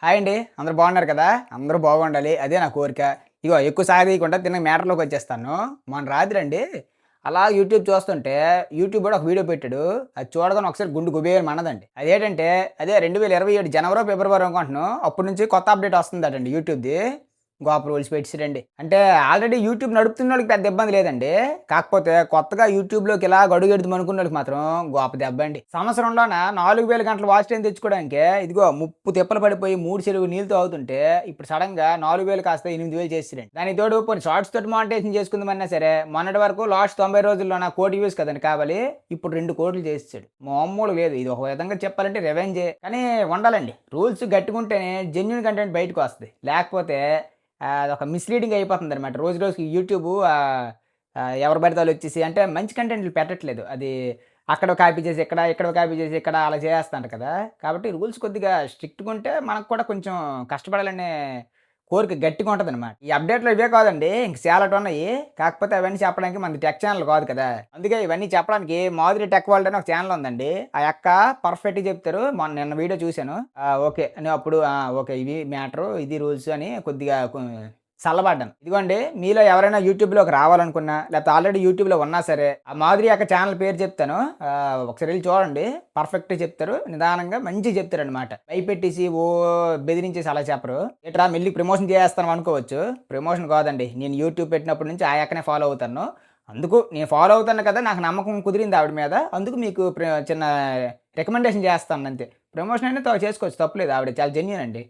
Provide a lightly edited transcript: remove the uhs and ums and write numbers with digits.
Hi అండి. అందరూ బాగున్నారు కదా! అందరూ బాగుండాలి. అదే నా కోరిక. ఇగో ఎక్కువ సాగదీయకుండా తిన్నగా మ్యాటర్‌లోకి వచ్చేస్తాను. మొన్న రాత్రండి అలా యూట్యూబ్ చూస్తుంటే యూట్యూబోడు ఒక వీడియో పెట్టాడు. అది చూడగానే ఒకసారి గుండె గుబేరుమన్నదండి. అదేంటంటే అదే 2027 జనవరో, ఫిబ్రవరో అనుకుంటున్నాను. అప్పటి నుంచి కొత్త అప్డేట్ వస్తుందటండి యూట్యూబ్‌ది. గోప రూల్స్ పెట్టేసాడండి. అంటే ఆల్రెడీ యూట్యూబ్ నడుపుతున్నోళ్ళకి పెద్ద ఇబ్బంది లేదండి. కాకపోతే కొత్తగా యూట్యూబ్‌లోకి ఇలాగ అడుగెడుదాం అనుకున్నోళ్ళకి మాత్రం గోప దెబ్బండి. సంవత్సరంలోన 4000 గంటలు వాచ్ టైమ్ తెచ్చుకోవడానికే ఇదిగో ముప్పు తిప్పలు పడిపోయి 3 చెరువు నీళ్ళు తాగుతుంటే ఇప్పుడు సడెన్‌గా 4000 కాస్త 8000 చేసేసాడండి. దానికి తోడు పోనీ షార్ట్స్ తోటి మానిటైజేషన్ చేసుకుందామన్నా సరే మొన్నటి వరకు లాస్ట్ 90 రోజుల్లోన 1,00,00,000 వ్యూస్ కదండీ కావాలి. ఇప్పుడు 2,00,00,000 చేసేసాడు. మామూలుగా లేదు. ఇది ఒక విధంగా చెప్పాలంటే రివెంజే. కానీ ఉండాలండి. రూల్స్ గట్టిగుంటేనే జెన్యూన్ కంటెంట్ బయటకొస్తది. లేకపోతే అదొక మిస్‌లీడింగ్ అయిపోతుందనమాట. రోజు రోజుకి యూట్యూబు ఎవరు పడితే ఆళ్ళొచ్చేసి అంటే మంచి కంటెంట్లు పెట్టట్లేదు. అది అక్కడో కాపీ చేసి ఇక్కడ, ఇక్కడో కాపీ చేసి ఇక్కడ అలా చేసేస్తుంటారు కదా! కాబట్టి రూల్స్ కొద్దిగా స్ట్రిక్ట్‌గుంటే మనకు కూడా కొంచెం కష్టపడాలనే కోరిక గట్టిగా ఉంటదనమాట. ఈ అప్‌డేట్‌లు ఇవే కాదండి. ఇంక చాలటున్నయి. కాకపోతే అవన్నీ చెప్పడానికి మనది టెక్ ఛానెల్ కాదు కదా! అందుకే ఇవన్నీ చెప్పడానికి మాధురి టెక్ వరల్డ్ అని ఒక ఛానెల్ ఉందండి. ఆ యక్క పర్ఫెక్ట్‌గా చెప్తారు. మొన్న నిన్న వీడియో చూసాను. ఓకే. నేను అప్పుడు ఓకే. ఇది మ్యాటరు, ఇది రూల్స్ అని కొద్దిగా చల్లబడ్డాను. ఇదిగోండి మీలో ఎవరైనా యూట్యూబ్‌లోకి రావాలనుకున్నా, లేకపోతే ఆల్రెడీ యూట్యూబ్‌లో ఉన్నా సరే, ఆ మాధురి యొక్క ఛానెల్ పేరు చెప్తాను. ఒకసారి ఎళ్లి చూడండి. పర్ఫెక్ట్‌గా చెప్తారు. నిదానంగా మంచిగా చెప్తారనమాట. భయపెట్టేసి బెదిరించేసి అలా చెప్పరు. ఏట్రా మెల్లిగా ప్రమోషన్ చేసేస్తాను అనుకోవచ్చు. ప్రమోషన్ కాదండి. నేను యూట్యూబ్ పెట్టినప్పటి నుంచి ఆ యక్కనే ఫాలో అవుతాను. అందుకు నేను ఫాలో అవుతాను కదా! నాకు నమ్మకం కుదిరింది ఆవిడ మీద. అందుకు మీకు చిన్న రికమెండేషన్ చేస్తానంతే. ప్రమోషన్ అయినా చేసుకోవచ్చు తప్పులేదు. ఆవిడ చాలా జెన్యూన్ అండి.